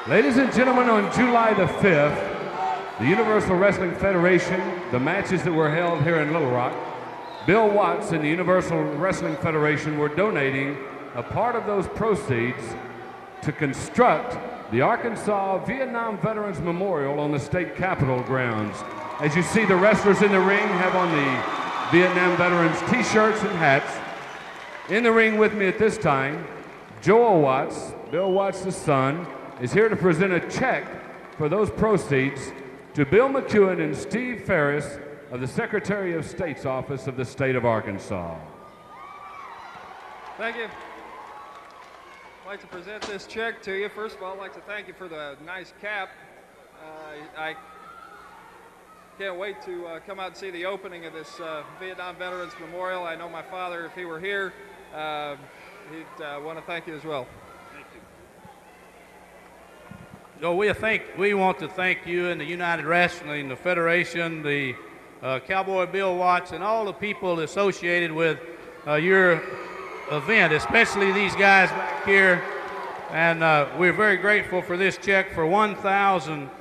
Ladies and gentlemen, on July the 5th, the Universal Wrestling Federation, the matches that were held here in Little Rock, Bill Watts and the Universal Wrestling Federation were donating a part of those proceeds to construct the Arkansas Vietnam Veterans Memorial on the state capitol grounds. As you see, the wrestlers in the ring have on the Vietnam Veterans t-shirts and hats. In the ring with me at this time, Joel Watts, Bill Watts' son, is here to present a check for those proceeds to Bill McEwen and Steve Ferris of the Secretary of State's office of the state of Arkansas. Thank you. I'd like to present this check to you. First of all, I'd like to thank you for the nice cap. I can't wait to come out and see the opening of this Vietnam Veterans Memorial. I know my father, if he were here, he'd want to thank you as well. Thank you. No, we want to thank you and the United Wrestling, the Federation, the Cowboy Bill Watts, and all the people associated with your event, especially these guys back here. And we're very grateful for this check for $1,000.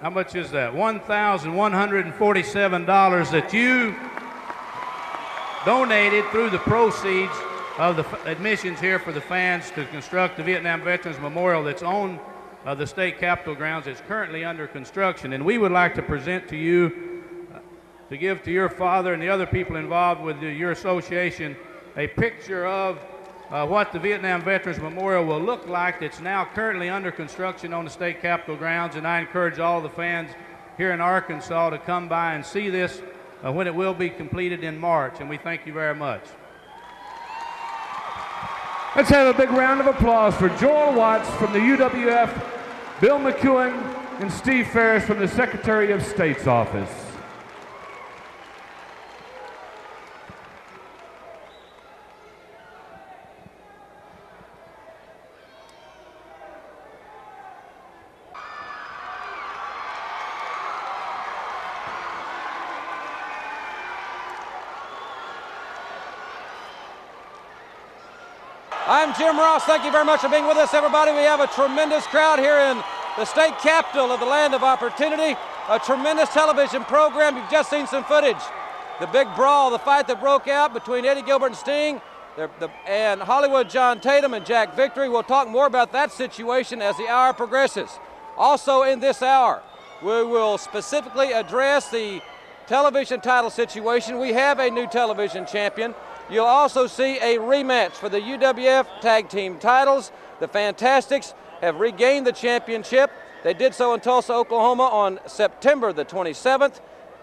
How much is that? $1,147 that you donated through the proceeds of the admissions here for the fans to construct the Vietnam Veterans Memorial that's on the state capitol grounds. It's currently under construction, and we would like to present to you, to give to your father and the other people involved with your association, a picture of what the Vietnam Veterans Memorial will look like that's now currently under construction on the state capitol grounds. And I encourage all the fans here in Arkansas to come by and see this when it will be completed in March. And we thank you very much. Let's have a big round of applause for Joel Watts from the UWF, Bill McEwen, and Steve Ferris from the Secretary of State's office. I'm Jim Ross. Thank you very much for being with us, everybody. We have a tremendous crowd here in the state capitol of the land of opportunity. A tremendous television program. You've just seen some footage. The big brawl, the fight that broke out between Eddie Gilbert and Sting, and Hollywood John Tatum and Jack Victory. We'll talk more about that situation as the hour progresses. Also in this hour, we will specifically address the television title situation. We have a new television champion. You'll also see a rematch for the UWF tag team titles. The Fantastics have regained the championship. They did so in Tulsa, Oklahoma on September the 27th,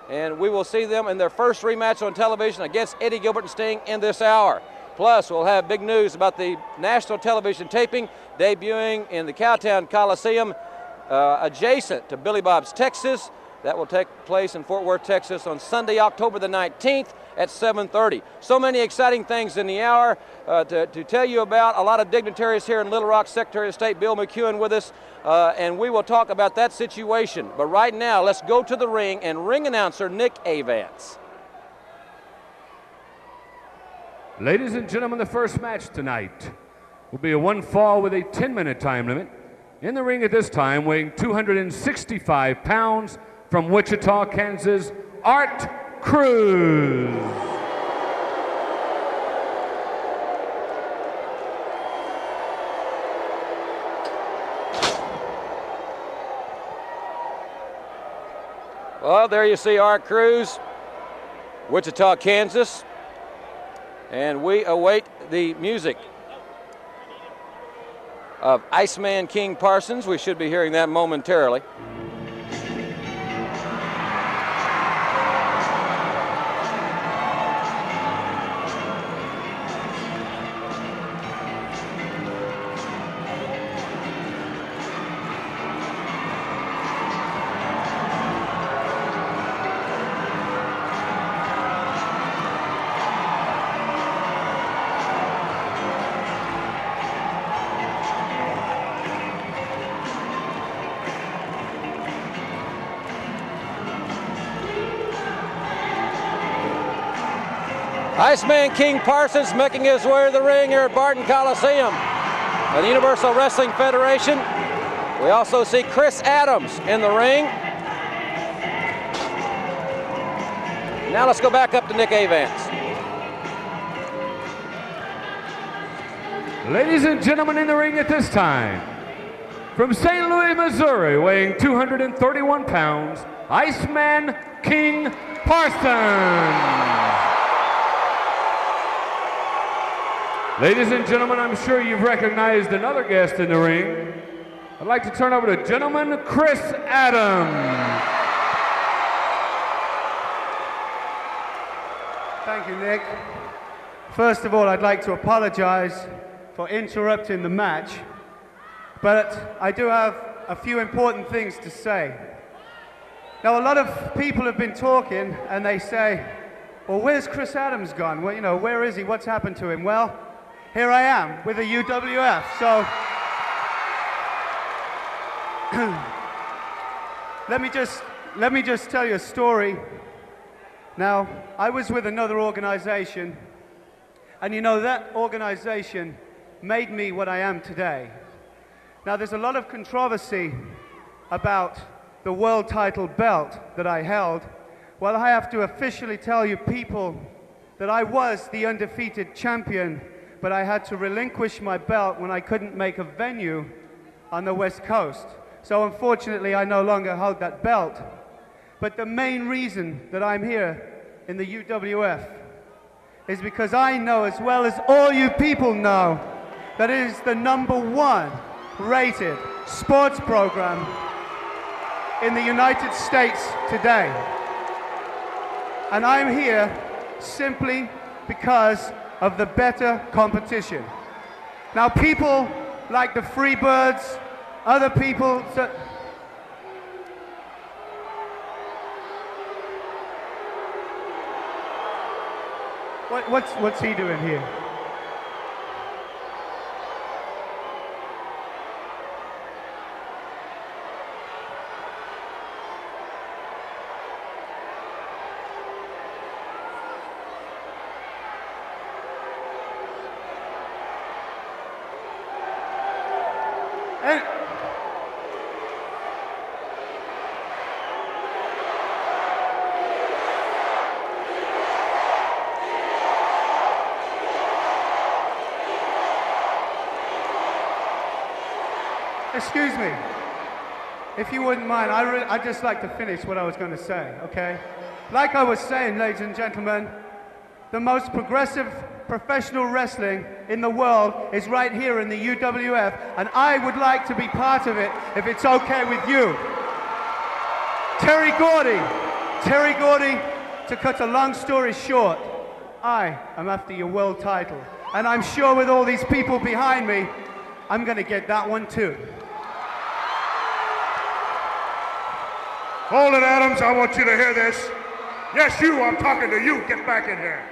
and we will see them in their first rematch on television against Eddie Gilbert and Sting in this hour. Plus, we'll have big news about the national television taping debuting in the Cowtown Coliseum adjacent to Billy Bob's Texas. That will take place in Fort Worth, Texas on Sunday, October the 19th at 7:30. So many exciting things in the hour to tell you about. A lot of dignitaries here in Little Rock. Secretary of State Bill McEwen with us, and we will talk about that situation. But right now, let's go to the ring and ring announcer Nick Avance. Ladies and gentlemen, the first match tonight will be a one fall with a 10-minute time limit. In the ring at this time, weighing 265 pounds, from Wichita, Kansas, Art Cruz. Well, there you see Art Cruz, Wichita, Kansas, and we await the music of Iceman King Parsons. We should be hearing that momentarily. Iceman King Parsons making his way to the ring here at Barton Coliseum. The Universal Wrestling Federation We also see Chris Adams in the ring. Now let's go back up to Nick Avance. Ladies and gentlemen, in the ring at this time, from St. Louis, Missouri, weighing 231 pounds, Iceman King Parsons. Ladies and gentlemen, I'm sure you've recognized another guest in the ring. I'd like to turn over to gentleman Chris Adams. Thank you, Nick. First of all, I'd like to apologize for interrupting the match, but I do have a few important things to say. Now, a lot of people have been talking and they say, well, where's Chris Adams gone? Well, you know, where is he? What's happened to him? Well, here I am with the UWF. So let me just tell you a story. Now, I was with another organization, and you know, that organization made me what I am today. Now, there's a lot of controversy about the world title belt that I held. Well, I have to officially tell you people that I was the undefeated champion, but I had to relinquish my belt when I couldn't make a venue on the West Coast. So unfortunately, I no longer hold that belt. But the main reason that I'm here in the UWF is because I know, as well as all you people know, that it is the #1 rated sports program in the United States today. And I'm here simply because of the better competition. Now, people like the Freebirds, other people... What's he doing here? Excuse me, if you wouldn't mind, I'd just like to finish what I was going to say, okay? Like I was saying, ladies and gentlemen, the most progressive professional wrestling in the world is right here in the UWF, and I would like to be part of it if it's okay with you. Terry Gordy, to cut a long story short, I am after your world title, and I'm sure with all these people behind me, I'm going to get that one too. Hold it, Adams, I want you to hear this. Yes, you, I'm talking to you. Get back in here.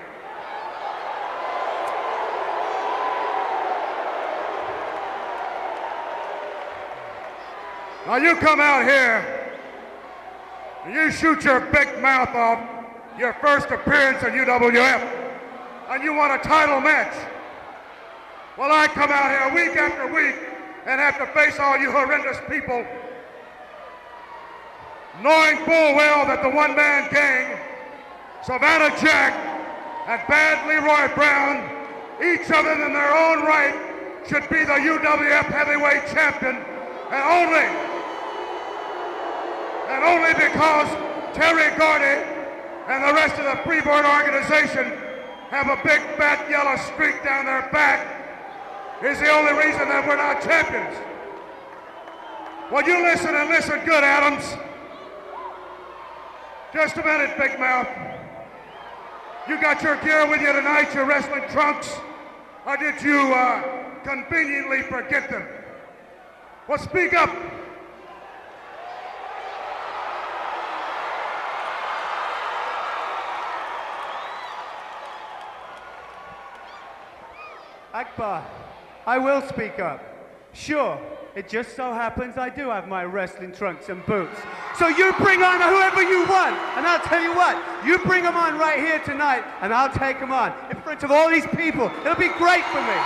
Now you come out here and you shoot your big mouth off your first appearance in UWF and you want a title match. Well, I come out here week after week and have to face all you horrendous people, knowing full well that the one-man gang, Savannah Jack and bad Leroy Brown, each of them in their own right, should be the UWF heavyweight champion, and only because Terry Gordy and the rest of the Freebird organization have a big fat yellow streak down their back is the only reason that we're not champions. Well, you listen and listen good, Adams. Just a minute, Big Mouth. You got your gear with you tonight, your wrestling trunks, or did you conveniently forget them? Well, speak up. Akbar, I will speak up. Sure, it just so happens I do have my wrestling trunks and boots. So you bring on whoever you want, and I'll tell you what, you bring them on right here tonight, and I'll take them on in front of all these people. It'll be great for me.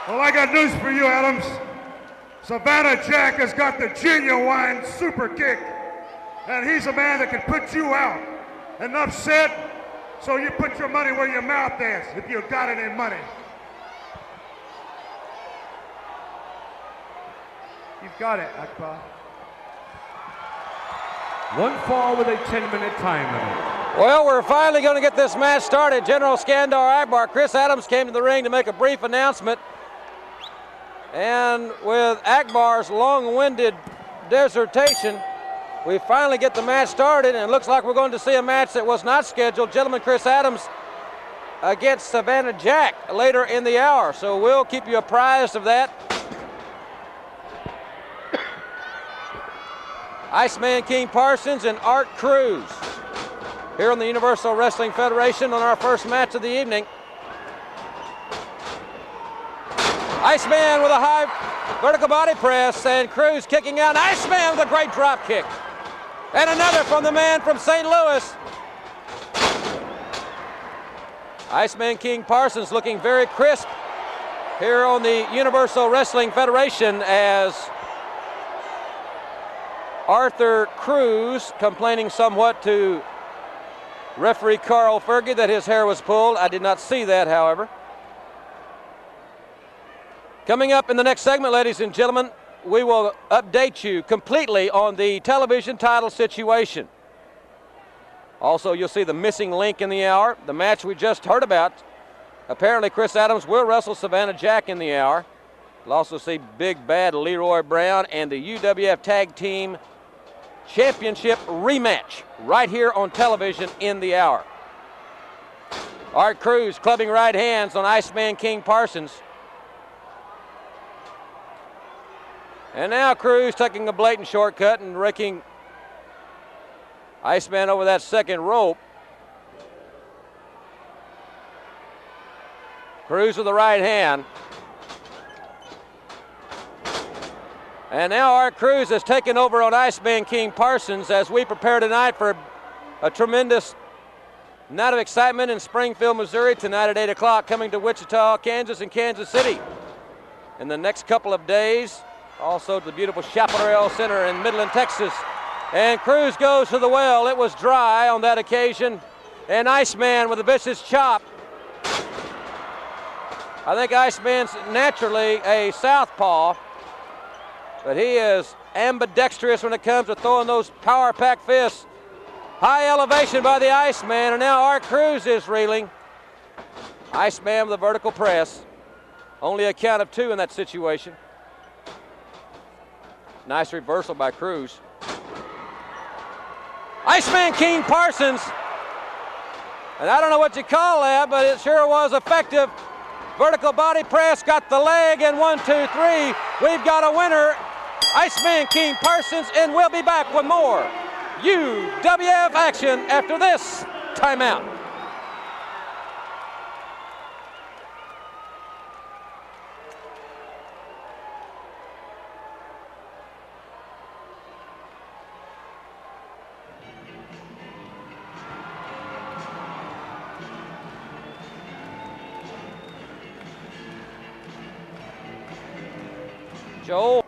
Well, I got news for you, Adams. Savannah Jack has got the genuine super kick, and he's a man that can put you out. Enough said, so you put your money where your mouth is, if you got any money. You've got it, Akbar. One fall with a 10-minute time limit. Well, we're finally going to get this match started. General Skandar Akbar, Chris Adams came to the ring to make a brief announcement. And with Akbar's long-winded dissertation, we finally get the match started, and it looks like we're going to see a match that was not scheduled. Gentleman, Chris Adams against Savannah Jack later in the hour. So we'll keep you apprised of that. Iceman King Parsons and Art Cruz here on the Universal Wrestling Federation on our first match of the evening. Iceman with a high vertical body press, and Cruz kicking out. Iceman with a great drop kick. And another from the man from St. Louis. Iceman King Parsons looking very crisp here on the Universal Wrestling Federation, as Arthur Cruz complaining somewhat to referee Carl Fergie that his hair was pulled. I did not see that, however. Coming up in the next segment, ladies and gentlemen, we will update you completely on the television title situation. Also, you'll see the missing link in the hour, the match we just heard about. Apparently, Chris Adams will wrestle Savannah Jack in the hour. You'll also see Big Bad Leroy Brown and the UWF Tag Team Championship rematch right here on television in the hour. Art Cruz clubbing right hands on Iceman King Parsons. And now Cruz taking a blatant shortcut and raking Iceman over that second rope. Cruz with the right hand. And now Art Cruz has taken over on Iceman King Parsons as we prepare tonight for a tremendous night of excitement in Springfield, Missouri, tonight at 8 o'clock, coming to Wichita, Kansas, and Kansas City. In the next couple of days, also to the beautiful Chaparral Center in Midland, Texas. And Cruz goes to the well. It was dry on that occasion. And Iceman with a vicious chop. I think Iceman's naturally a southpaw, but he is ambidextrous when it comes to throwing those power-packed fists. High elevation by the Iceman, and now Art Cruz is reeling. Iceman with a vertical press. Only a count of 2 in that situation. Nice reversal by Cruz. Iceman King Parsons. And I don't know what you call that, but it sure was effective. Vertical body press, got the leg, and 1, 2, 3. We've got a winner, Iceman King Parsons, and we'll be back with more UWF action after this timeout. Joel.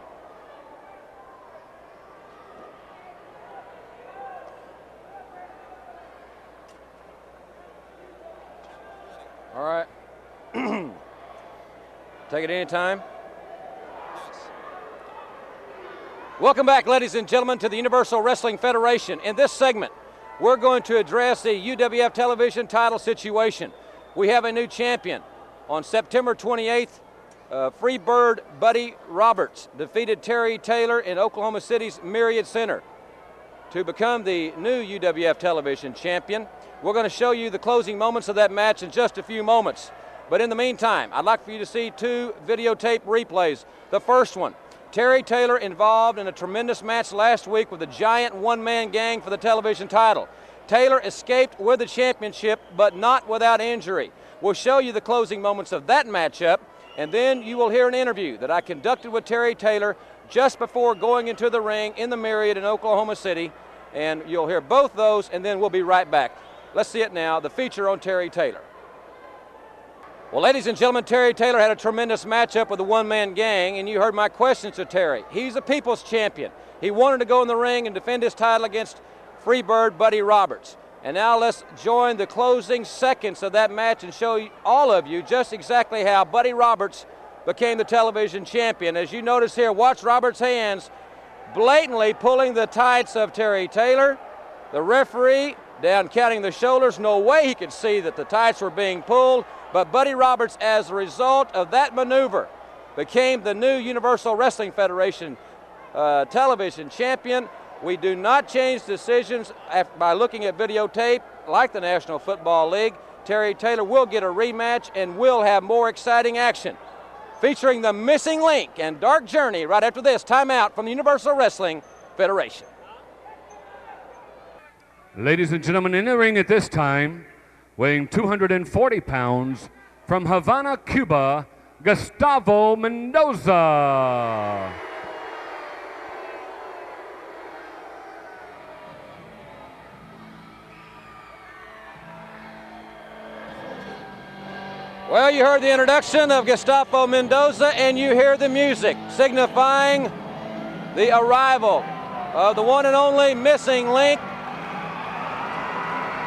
All right. Take it anytime. Welcome back, ladies and gentlemen, to the Universal Wrestling Federation. In this segment, we're going to address the UWF television title situation. We have a new champion. On September 28th, Freebird Buddy Roberts defeated Terry Taylor in Oklahoma City's Myriad Center to become the new UWF television champion. We're going to show you the closing moments of that match in just a few moments. But in the meantime, I'd like for you to see 2 videotape replays. The first one, Terry Taylor involved in a tremendous match last week with a giant one-man gang for the television title. Taylor escaped with the championship, but not without injury. We'll show you the closing moments of that matchup, and then you will hear an interview that I conducted with Terry Taylor just before going into the ring in the Myriad in Oklahoma City. And you'll hear both those, and then we'll be right back. Let's see it now, the feature on Terry Taylor. Well, ladies and gentlemen, Terry Taylor had a tremendous matchup with the one-man gang, and you heard my questions to Terry. He's a people's champion. He wanted to go in the ring and defend his title against Freebird Buddy Roberts. And now let's join the closing seconds of that match and show all of you just exactly how Buddy Roberts became the television champion. As you notice here, watch Roberts' hands blatantly pulling the tights of Terry Taylor. The referee down counting the shoulders. No way he could see that the tights were being pulled. But Buddy Roberts, as a result of that maneuver, became the new Universal Wrestling Federation television champion. We do not change decisions by looking at videotape like the National Football League. Terry Taylor will get a rematch and will have more exciting action, featuring the Missing Link and Dark Journey right after this timeout from the Universal Wrestling Federation. Ladies and gentlemen, in the ring at this time, weighing 240 pounds, from Havana, Cuba, Gustavo Mendoza. Well, you heard the introduction of Gustavo Mendoza, and you hear the music signifying the arrival of the one and only Missing Link.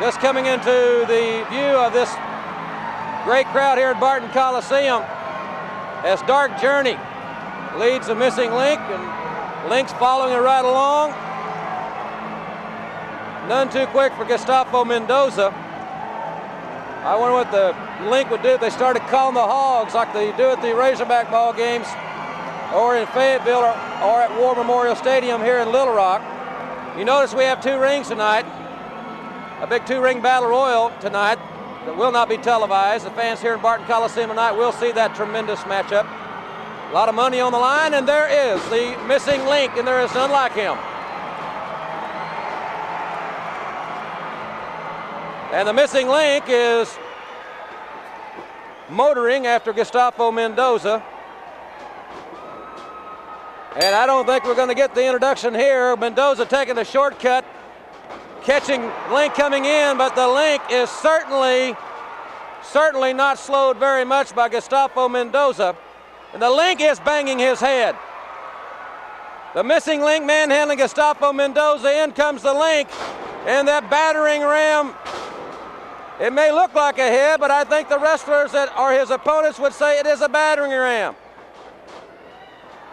Just coming into the view of this great crowd here at Barton Coliseum as Dark Journey leads the Missing Link, and Link's following it right along. None too quick for Gustavo Mendoza. I wonder what the Link would do if they started calling the Hogs like they do at the Razorback ball games or in Fayetteville or at War Memorial Stadium here in Little Rock. You notice we have two rings tonight. A big two-ring battle royal tonight that will not be televised. The fans here in Barton Coliseum tonight will see that tremendous matchup. A lot of money on the line, and there is the Missing Link, and there is none like him. And the Missing Link is motoring after Gustavo Mendoza. And I don't think we're going to get the introduction here. Mendoza taking a shortcut, catching Link coming in, but the Link is certainly not slowed very much by Gustavo Mendoza. And the Link is banging his head. The Missing Link manhandling Gustavo Mendoza. In comes the Link, and that battering ram, it may look like a head, but I think the wrestlers that are his opponents would say it is a battering ram.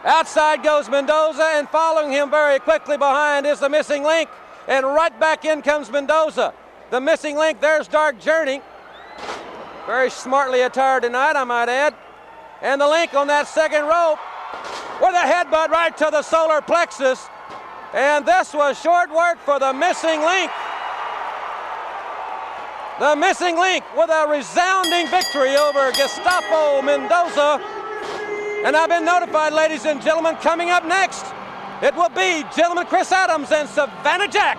Outside goes Mendoza, and following him very quickly behind is the Missing Link. And right back in comes Mendoza. The Missing Link, there's Dark Journey. Very smartly attired tonight, I might add. And the Link on that second rope with a headbutt right to the solar plexus. And this was short work for the Missing Link. The Missing Link with a resounding victory over Gustavo Mendoza. And I've been notified, ladies and gentlemen, coming up next, it will be Gentleman Chris Adams and Savannah Jack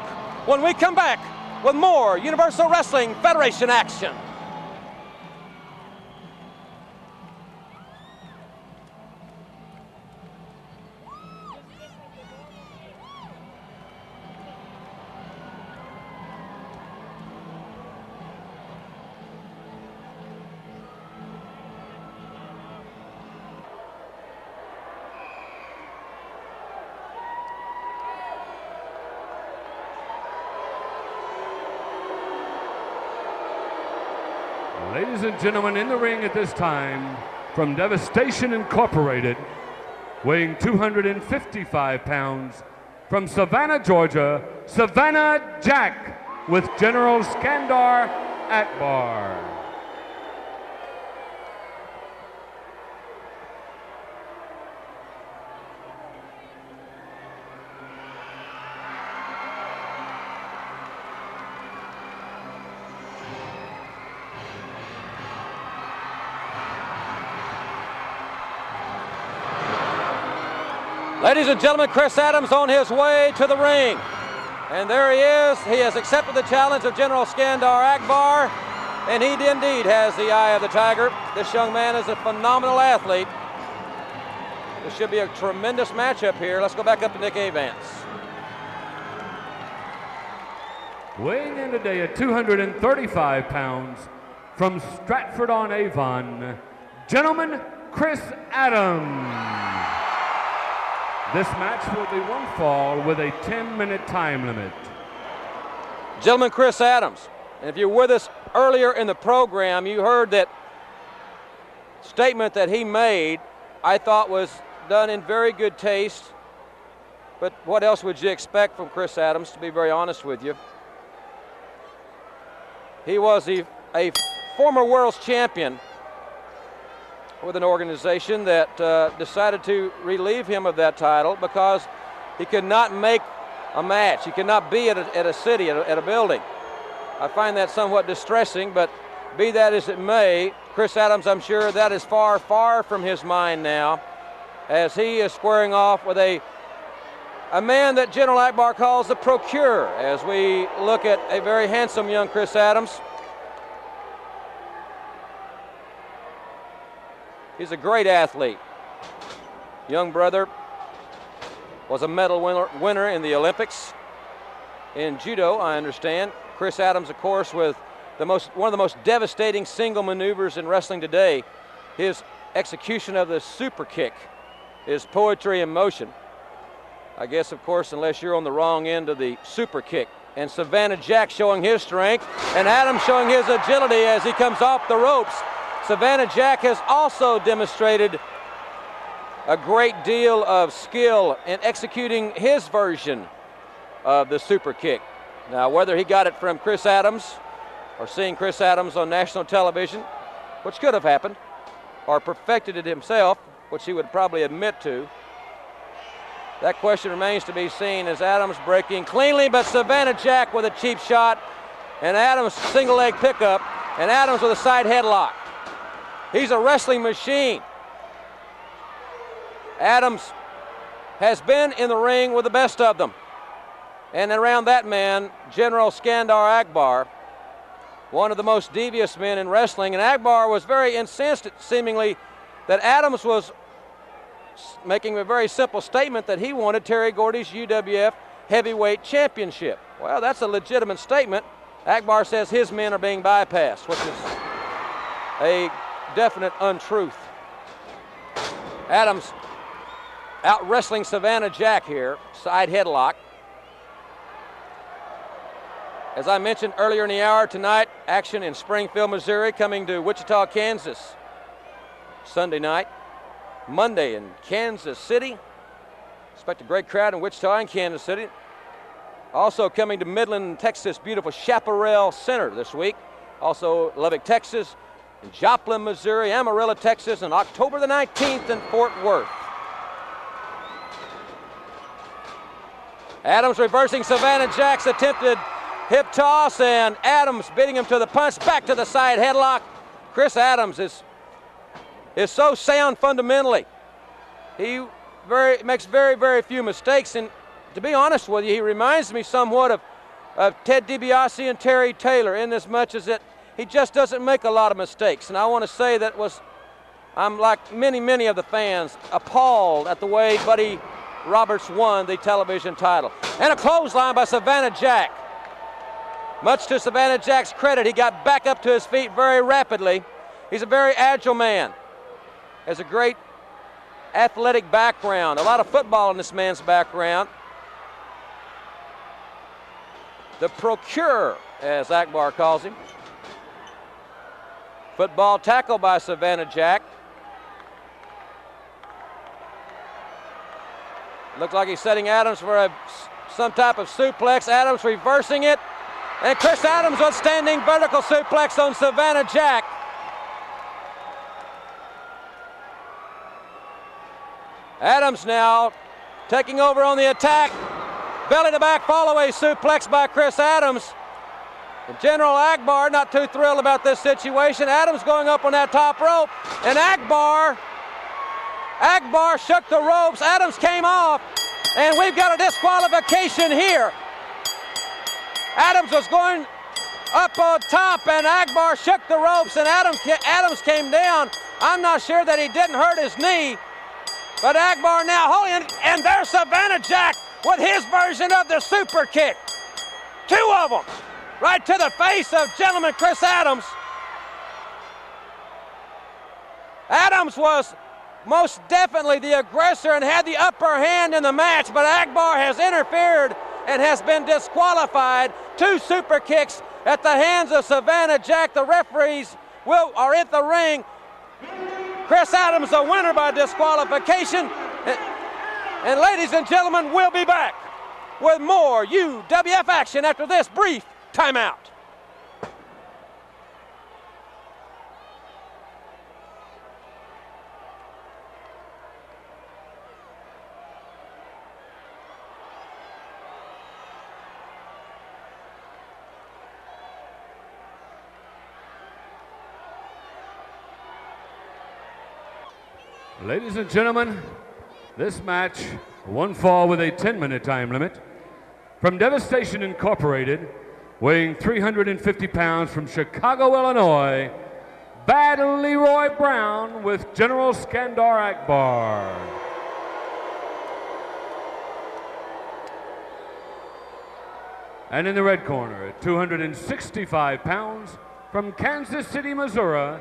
when we come back with more Universal Wrestling Federation action. Ladies and gentlemen, in the ring at this time, from Devastation Incorporated, weighing 255 pounds, from Savannah, Georgia, Savannah Jack with General Skandar Akbar. Ladies and gentlemen, Chris Adams on his way to the ring. And there he is. He has accepted the challenge of General Skandar Akbar, and he indeed has the eye of the tiger. This young man is a phenomenal athlete. This should be a tremendous matchup here. Let's go back up to Nick Avance. Weighing in today at 235 pounds, from Stratford-on-Avon, gentleman Chris Adams. This match will be one fall with a 10-minute time limit. Gentleman Chris Adams, and if you're with us earlier in the program, you heard that statement that he made, I thought was done in very good taste. But what else would you expect from Chris Adams, to be very honest with you? He was a former world's champion with an organization that decided to relieve him of that title because he could not make a match. He could not be at a city, at a building. I find that somewhat distressing, but be that as it may, Chris Adams, I'm sure that is far, far from his mind now, as he is squaring off with a man that General Akbar calls the Procurer, as we look at a very handsome young Chris Adams. He's a great athlete. Young brother was a medal winner in the Olympics in judo, I understand. Chris Adams, of course, with one of the most devastating single maneuvers in wrestling today. His execution of the super kick is poetry in motion. I guess, of course, unless you're on the wrong end of the super kick. And Savannah Jack showing his strength, and Adams showing his agility as he comes off the ropes. Savannah Jack has also demonstrated a great deal of skill in executing his version of the super kick. Now, whether he got it from Chris Adams or seeing Chris Adams on national television, which could have happened, or perfected it himself, which he would probably admit to, that question remains to be seen, as Adams breaking cleanly, but Savannah Jack with a cheap shot, and Adams single leg pickup, and Adams with a side headlock. He's a wrestling machine. Adams has been in the ring with the best of them. And around that man, General Skandar Akbar, one of the most devious men in wrestling, and Akbar was very incensed, seemingly, that Adams was making a very simple statement that he wanted Terry Gordy's UWF heavyweight championship. Well, that's a legitimate statement. Akbar says his men are being bypassed, which is a definite untruth. Adams out wrestling Savannah Jack here, side headlock. As I mentioned earlier in the hour tonight, action in Springfield, Missouri, coming to Wichita, Kansas Sunday night. Monday in Kansas City. Expect a great crowd in Wichita and Kansas City. Also coming to Midland, Texas, beautiful Chaparral Center this week. Also Lubbock, Texas, and Joplin, Missouri, Amarillo, Texas, on October the 19th in Fort Worth. Adams reversing Savannah Jack's attempted hip toss, and Adams beating him to the punch, back to the side headlock. Chris Adams is so sound fundamentally. He makes very, very few mistakes, and to be honest with you, he reminds me somewhat of Ted DiBiase and Terry Taylor, in as much as that he just doesn't make a lot of mistakes. And I want to say I'm like many of the fans, appalled at the way Buddy Roberts won the television title. And a clothesline by Savannah Jack. Much to Savannah Jack's credit, he got back up to his feet very rapidly. He's a very agile man. Has a great athletic background, a lot of football in this man's background. The Procurer, as Akbar calls him. Football tackle by Savannah Jack. Looks like he's setting Adams for some type of suplex. Adams reversing it. And Chris Adams was standing vertical suplex on Savannah Jack. Adams now taking over on the attack. Belly to back follow-away suplex by Chris Adams. And General Akbar not too thrilled about this situation. Adams going up on that top rope. And Akbar shook the ropes. Adams came off. And we've got a disqualification here. Adams was going up on top, and Akbar shook the ropes, and Adams came down. I'm not sure that he didn't hurt his knee. But Akbar now holding, and there's Savannah Jack with his version of the super kick. Two of them, right to the face of gentleman Chris Adams. Adams was most definitely the aggressor and had the upper hand in the match, but Akbar has interfered and has been disqualified. 2 super kicks at the hands of Savannah Jack. The referees are at the ring. Chris Adams, the winner by disqualification. And ladies and gentlemen, we'll be back with more UWF action after this brief timeout. Ladies and gentlemen, this match, one fall with a 10-minute time limit. From Devastation Incorporated, weighing 350 pounds from Chicago, Illinois, Bad Leroy Brown with General Skandar Akbar. And in the red corner, at 265 pounds, from Kansas City, Missouri,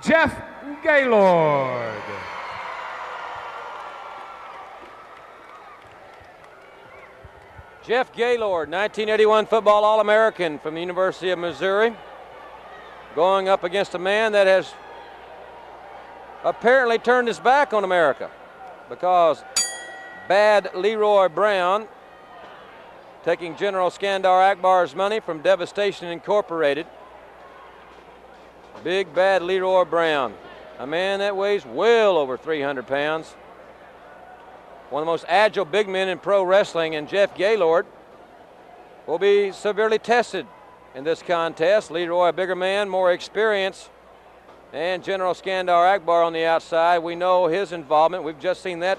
Jeff Gaylord. Jeff Gaylord, 1981 Football All-American from the University of Missouri, going up against a man that has apparently turned his back on America, because Bad Leroy Brown, taking General Skandar Akbar's money from Devastation Incorporated. Big Bad Leroy Brown, a man that weighs well over 300 pounds. One of the most agile big men in pro wrestling, and Jeff Gaylord will be severely tested in this contest. Leroy, a bigger man, more experience, and General Skandar Akbar on the outside. We know his involvement. We've just seen that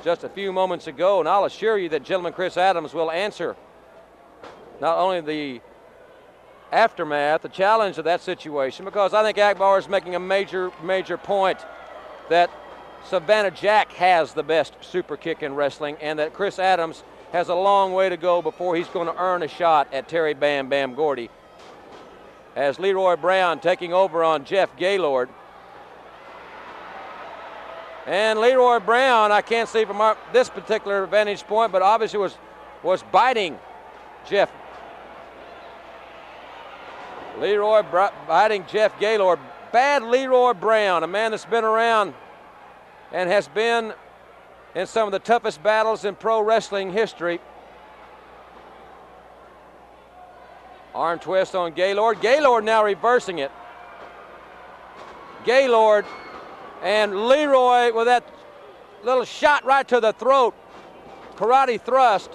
just a few moments ago, and I'll assure you that gentleman Chris Adams will answer not only the aftermath, the challenge of that situation, because I think Akbar is making a major point that Savannah Jack has the best super kick in wrestling, and that Chris Adams has a long way to go before he's going to earn a shot at Terry Bam Bam Gordy. As Leroy Brown taking over on Jeff Gaylord. And Leroy Brown, I can't see from this particular vantage point, but obviously was biting Jeff. Leroy biting Jeff Gaylord. Bad Leroy Brown, a man that's been around and has been in some of the toughest battles in pro wrestling history. Arm twist on Gaylord. Gaylord now reversing it. Gaylord and Leroy with that little shot right to the throat. Karate thrust.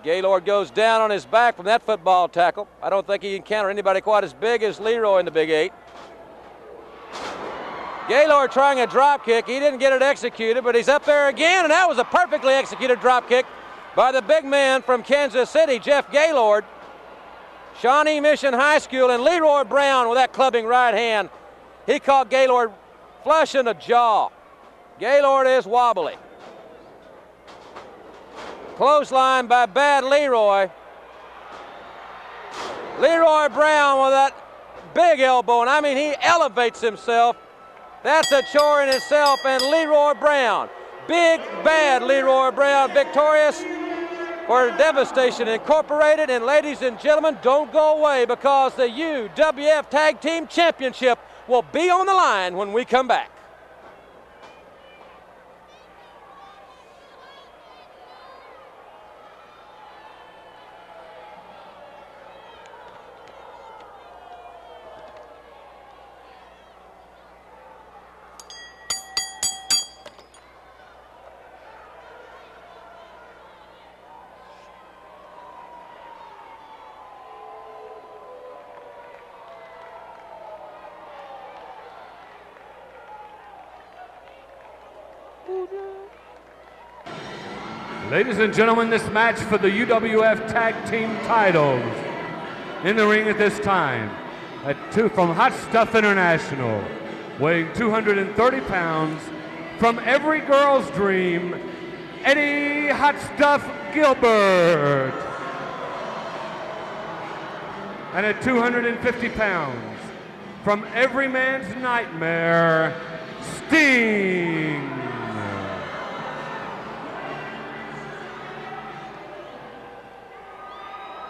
Gaylord goes down on his back from that football tackle. I don't think he encountered anybody quite as big as Leroy in the Big 8. Gaylord trying a drop kick. He didn't get it executed, but he's up there again, and that was a perfectly executed drop kick by the big man from Kansas City, Jeff Gaylord. Shawnee Mission High School, and Leroy Brown with that clubbing right hand. He caught Gaylord flush in the jaw. Gaylord is wobbly. Clothesline by Bad Leroy. Leroy Brown with that big elbow, and I mean, he elevates himself. That's a chore in itself, and Leroy Brown, Big Bad Leroy Brown, victorious for Devastation Incorporated. And ladies and gentlemen, don't go away, because the UWF Tag Team Championship will be on the line when we come back. Ladies and gentlemen, this match for the UWF Tag Team titles. In the ring at this time, from Hot Stuff International, weighing 230 pounds, from Every Girl's Dream, Eddie Hot Stuff Gilbert. And at 250 pounds, from every man's nightmare, Sting.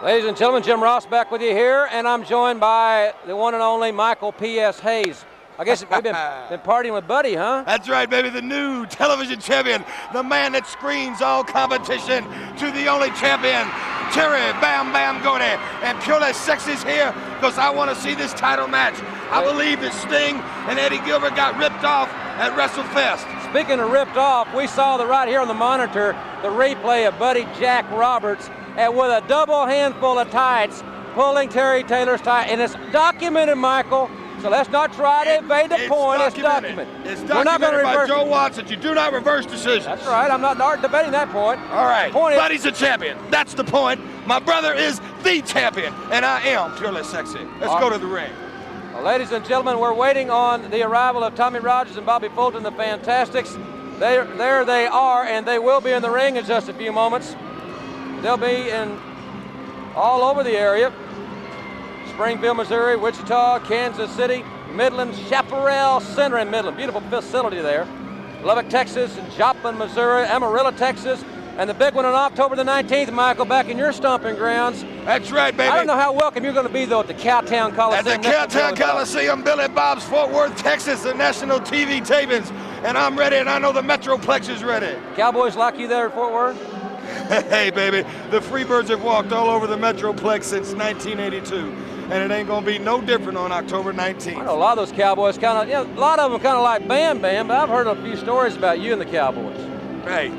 Ladies and gentlemen, Jim Ross back with you here, and I'm joined by the one and only Michael P.S. Hayes. I guess we've been partying with Buddy, huh? That's right, baby, the new television champion, the man that screens all competition to the only champion, Terry Bam Bam Gordy. And Purely Sexy's here because I want to see this title match. I believe that Sting and Eddie Gilbert got ripped off at WrestleFest. Speaking of ripped off, we saw right here on the monitor the replay of Buddy Jack Roberts and with a double handful of tights pulling Terry Taylor's tie, and it's documented, Michael. So let's not try to evade the point. It's documented. It's documented by Joe Watts that you do not reverse decisions. That's right. I'm not debating that point. All right. Buddy's a champion. That's the point. My brother is the champion, and I am Purely Sexy. Let's go to the ring. Well, ladies and gentlemen, we're waiting on the arrival of Tommy Rogers and Bobby Fulton, the Fantastics. There they are, and they will be in the ring in just a few moments. They'll be all over the area. Springfield, Missouri, Wichita, Kansas City, Midland, Chaparral Center in Midland. Beautiful facility there. Lubbock, Texas, Joplin, Missouri, Amarillo, Texas, and the big one on October the 19th, Michael, back in your stomping grounds. That's right, baby. I don't know how welcome you're going to be, though, at the Cowtown Coliseum. At the Cowtown Coliseum, Billy Bob's, Fort Worth, Texas, the national TV tapings. And I'm ready, and I know the Metroplex is ready. Cowboys like you there at Fort Worth? Hey, baby, the Freebirds have walked all over the Metroplex since 1982. And it ain't gonna be no different on October 19th. I know a lot of those Cowboys a lot of them kind of like Bam Bam, but I've heard a few stories about you and the Cowboys. Hey.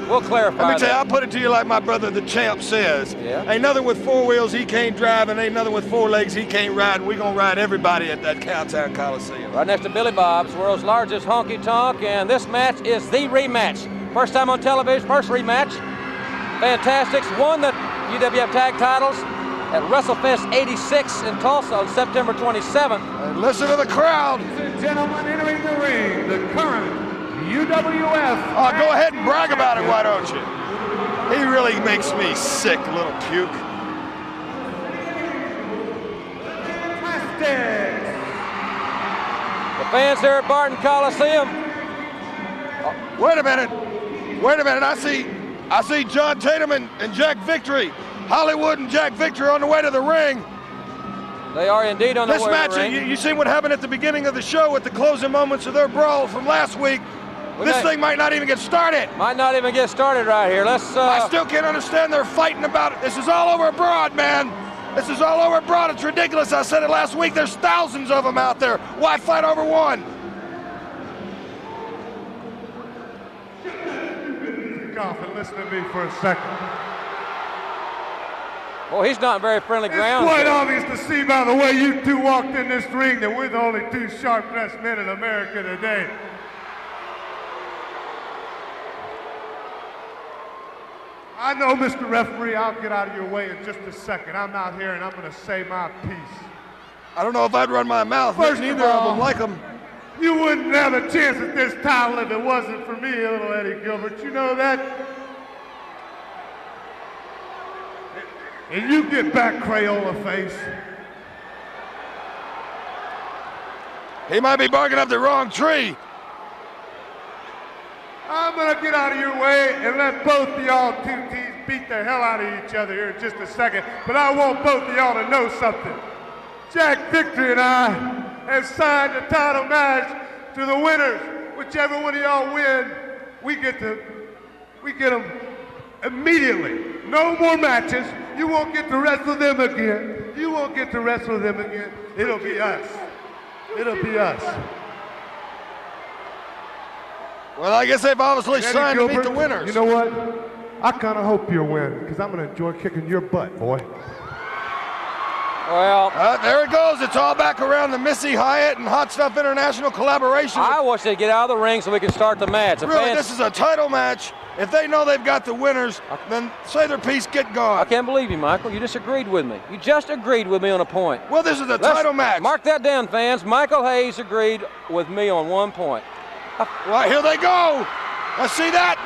We'll clarify. Let me tell you, I'll put it to you like my brother, the champ, says. Yeah. Ain't nothing with four wheels he can't drive, and ain't nothing with four legs he can't ride, and we gonna ride everybody at that Cowtown Coliseum. Right next to Billy Bob's, world's largest honky-tonk, and this match is the rematch. First time on television, first rematch. Fantastics won the UWF tag titles at WrestleFest 86 in Tulsa on September 27th. And listen to the crowd. Ladies and gentlemen, entering the ring, the current UWF. Oh, go ahead and brag about it, why don't you? He really makes me sick, little puke. Fantastic. The fans here at Barton Coliseum. Wait a minute. I see John Tatum and Jack Victory. Hollywood and Jack Victory on the way to the ring. They are indeed on the way to the ring. This match, you seen what happened at the beginning of the show with the closing moments of their brawl from last week. This thing might not even get started. Might not even get started right here. I still can't understand they're fighting about it. This is all over abroad, man. This is all over abroad. It's ridiculous. I said it last week. There's thousands of them out there. Why fight over one? Off and listen to me for a second. Well, he's not very friendly ground. It's quite obvious to see by the way you two walked in this ring that we're the only two sharp-dressed men in America today. I know, Mr. Referee, I'll get out of your way in just a second. I'm out here and I'm going to say my piece. I don't know if I'd run my mouth. First Neither of of all, them like them. You wouldn't have a chance at this title if it wasn't for me, little Eddie Gilbert. You know that? And you get back, Crayola face. He might be barking up the wrong tree. I'm going to get out of your way and let both of y'all two teams beat the hell out of each other here in just a second. But I want both of y'all to know something. Jack Victory and I have signed a title match to the winners. Whichever one of y'all win, we get them immediately. No more matches. You won't get to wrestle them again. It'll be us. Well, I guess they've obviously signed to meet the winners. You know what? I kind of hope you'll win, because I'm going to enjoy kicking your butt, boy. Well, there it goes. It's all back around the Missy Hyatt and Hot Stuff International collaboration. I wish they'd get out of the ring so we can start the match. Really, this is a title match. If they know they've got the winners, then say their piece, get gone. I can't believe you, Michael. You disagreed with me. You just agreed with me on a point. Well, this is a title match. Mark that down, fans. Michael Hayes agreed with me on 1 point. Well, here they go. Let's see that.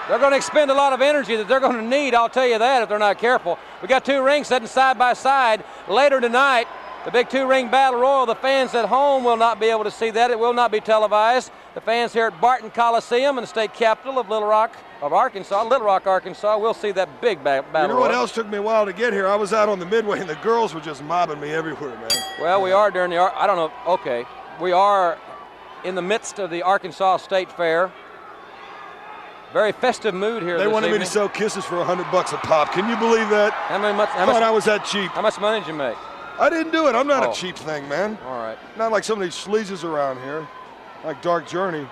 They're going to expend a lot of energy that they're going to need, I'll tell you that, if they're not careful. We got two rings sitting side by side. Later tonight, The big 2-ring battle royal. The fans at home will not be able to see that. It will not be televised. The fans here at Barton Coliseum in the state capital of Little Rock, Arkansas, will see that big battle royal. You know what else took me a while to get here? I was out on the midway and the girls were just mobbing me everywhere, man. Well, we are during the, I don't know, okay. We are in the midst of the Arkansas State Fair. Very festive mood here They this wanted evening. me to sell kisses for $100 a pop. Can you believe that? How thought I was that cheap. How much money did you make? I didn't do it. I'm not a cheap thing, man. All right. Not like some of these sleazes around here, like Dark Journey.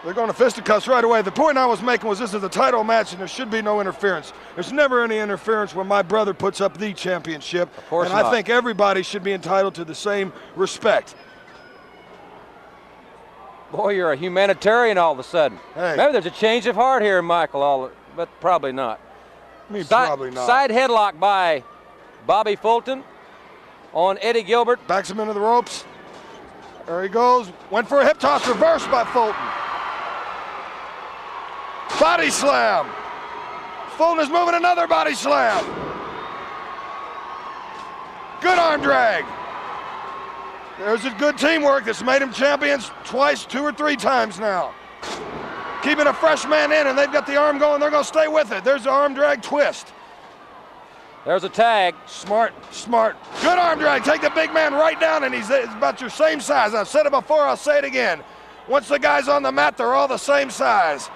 They're going to fisticuffs right away. The point I was making was this is a title match and there should be no interference. There's never any interference when my brother puts up the championship. Of course and not. I think everybody should be entitled to the same respect. Boy, you're a humanitarian all of a sudden. Hey. Maybe there's a change of heart here, Michael, but probably not. I mean, probably not. Side headlock by Bobby Fulton on Eddie Gilbert. Backs him into the ropes. There he goes. Went for a hip toss, reversed by Fulton. Body slam. Fulton is moving another body slam. Good arm drag. There's a good teamwork that's made them champions twice, 2 or 3 times now. Keeping a fresh man in, and they've got the arm going. They're going to stay with it. There's the arm drag twist. There's a tag. Smart, smart. Good arm drag. Take the big man right down, and he's about your same size. I've said it before. I'll say it again. Once the guy's on the mat, they're all the same size.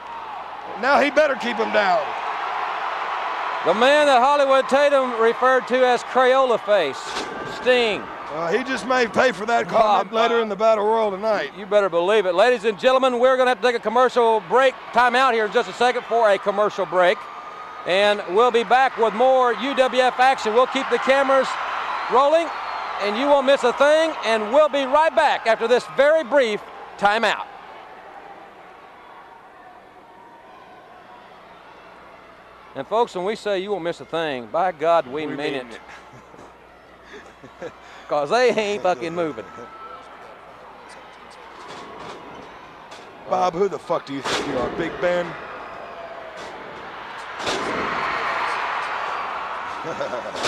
Now he better keep him down. The man that Hollywood Tatum referred to as Crayola Face, Sting. He just may pay for that comment later in the Battle Royal tonight. You better believe it. Ladies and gentlemen, we're going to have to take a commercial break, time out here in just a second for a commercial break. And we'll be back with more UWF action. We'll keep the cameras rolling, and you won't miss a thing. And we'll be right back after this very brief timeout. And folks, when we say you won't miss a thing, by God, we mean it. Because they ain't fucking moving. Bob, who the fuck do you think you are, Big Ben?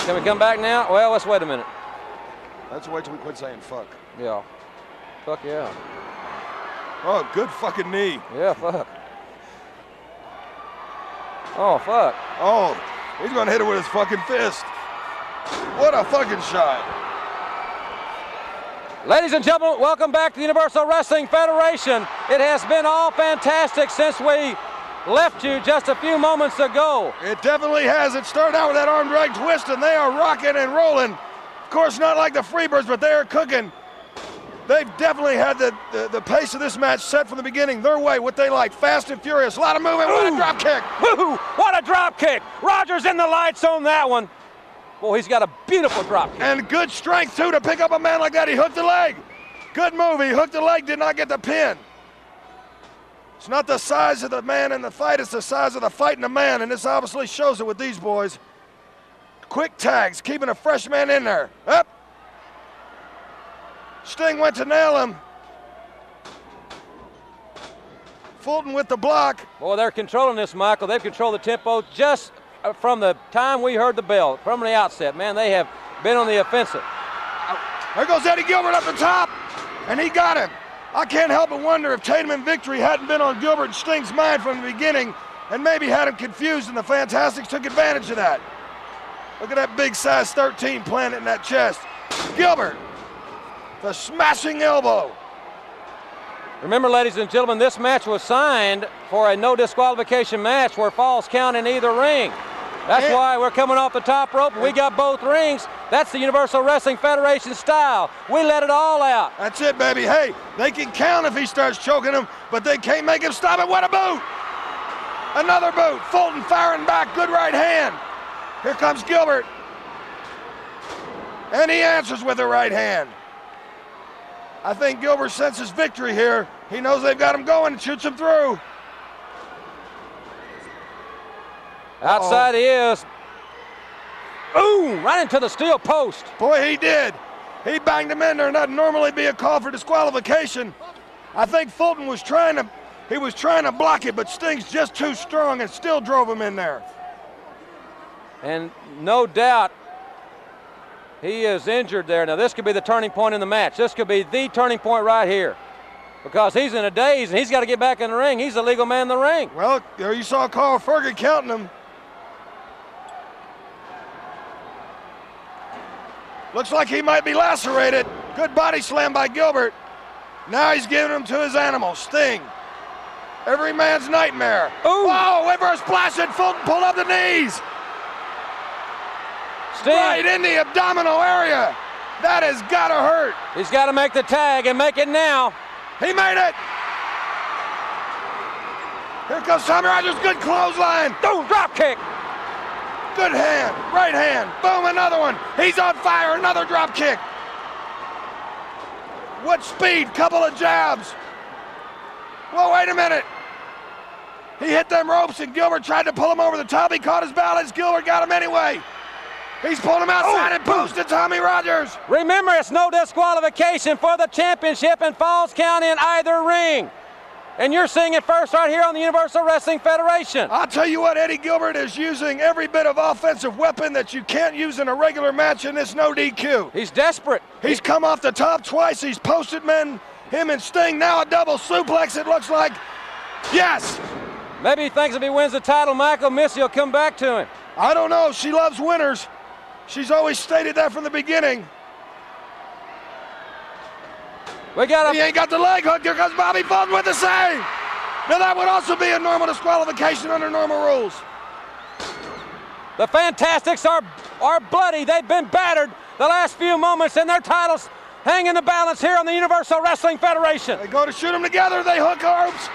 Can we come back now? Well, let's wait a minute. Let's wait till we quit saying fuck. Yeah. Fuck yeah. Oh, good fucking knee. Yeah, fuck. Oh, fuck. Oh, he's gonna hit it with his fucking fist. What a fucking shot. Ladies and gentlemen, welcome back to the Universal Wrestling Federation. It has been all fantastic since we left you just a few moments ago. It definitely has. It started out with that arm drag twist, and they are rocking and rolling. Of course, not like the Freebirds, but they are cooking. They've definitely had the pace of this match set from the beginning their way, what they like, fast and furious. A lot of movement. What a drop kick. Woo! What a drop kick. Rogers in the lights on that one. Boy, he's got a beautiful drop kick. And good strength, too, to pick up a man like that. He hooked the leg. Good move. He hooked the leg, did not get the pin. It's not the size of the man in the fight, it's the size of the fight in the man, and this obviously shows it with these boys. Quick tags, keeping a fresh man in there. Up. Sting went to nail him. Fulton with the block. Boy, they're controlling this, Michael. They've controlled the tempo just from the time we heard the bell, from the outset. Man, they have been on the offensive. There goes Eddie Gilbert up the top, and he got him. I can't help but wonder if Tatum and Victory hadn't been on Gilbert and Sting's mind from the beginning and maybe had him confused, and the Fantastics took advantage of that. Look at that big size 13 planted in that chest. Gilbert, the smashing elbow. Remember, ladies and gentlemen, this match was signed for a no disqualification match where falls count in either ring. That's why we're coming off the top rope. We got both rings. That's the Universal Wrestling Federation style. We let it all out. That's it, baby. Hey, they can count if he starts choking him, but they can't make him stop it. What a boot! Another boot. Fulton firing back. Good right hand. Here comes Gilbert. And he answers with a right hand. I think Gilbert senses victory here. He knows they've got him going and shoots him through. Outside he is. Boom! Right into the steel post. Boy, he did. He banged him in there, and that'd normally be a call for disqualification. I think Fulton was trying to block it, but Sting's just too strong and still drove him in there. And no doubt, He is injured there. Now, this could be the turning point in the match. This could be the turning point right here. Because he's in a daze, and he's got to get back in the ring. He's the legal man in the ring. Well, there you saw Carl Ferguson counting him. Looks like he might be lacerated. Good body slam by Gilbert. Now he's giving him to his animal, Sting. Every man's nightmare. Ooh. Whoa, wait for a splash, and Fulton pulled up the knees. Sting. Right in the abdominal area. That has got to hurt. He's got to make the tag and make it now. He made it. Here comes Tommy Rogers, good clothesline. Boom, drop kick. Good hand, right hand, boom, another one. He's on fire, another drop kick. What speed, couple of jabs. Whoa, wait a minute. He hit them ropes and Gilbert tried to pull him over the top. He caught his balance, Gilbert got him anyway. He's pulling him outside and posted Tommy Rogers. Remember, it's no disqualification for the championship and Falls Count in either ring. And you're seeing it first right here on the Universal Wrestling Federation. I'll tell you what, Eddie Gilbert is using every bit of offensive weapon that you can't use in a regular match in this no DQ. He's desperate. He's come off the top twice. He's posted men, him and Sting. Now a double suplex, it looks like. Yes. Maybe he thinks if he wins the title, Michael Missy will come back to him. I don't know. She loves winners. She's always stated that from the beginning. We got He ain't got the leg hook. Here comes Bobby Fulton with the save. Now that would also be a normal disqualification under normal rules. The Fantastics are bloody. They've been battered the last few moments, and their titles hang in the balance here on the Universal Wrestling Federation. They go to shoot them together. They hook arms.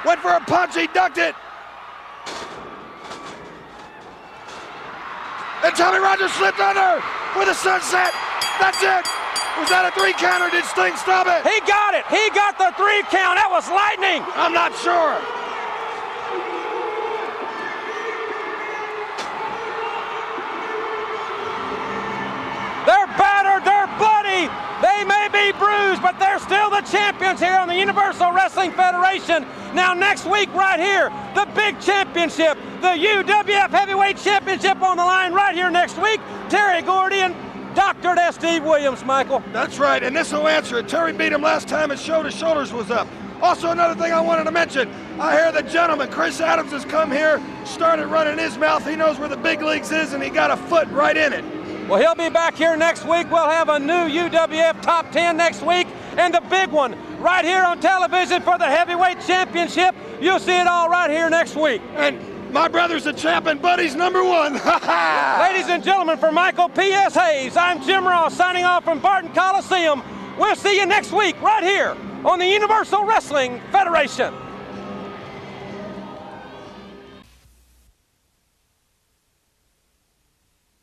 Went for a punch. He ducked it. And Tommy Rogers slipped under with a sunset. That's it. Was that a 3 count or did Sting stop it? He got it. He got the 3 count. That was lightning. I'm not sure. They're battered. They're bloody. They may be bruised, but they're still the champions here on the Universal Wrestling Federation. Now next week right here, the big championship, the UWF Heavyweight Championship on the line right here next week. Terry Gordy and Dr. Steve Williams, Michael. That's right, and this will answer it. Terry beat him last time his shoulders was up. Also, another thing I wanted to mention, I hear the gentleman, Chris Adams, has come here, started running his mouth. He knows where the big leagues is, and he got a foot right in it. Well, he'll be back here next week. We'll have a new UWF Top 10 next week, and the big one right here on television for the Heavyweight Championship. You'll see it all right here next week. And my brother's a champ and Buddy's #1. Ladies and gentlemen, for Michael P.S. Hayes, I'm Jim Ross signing off from Barton Coliseum. We'll see you next week right here on the Universal Wrestling Federation.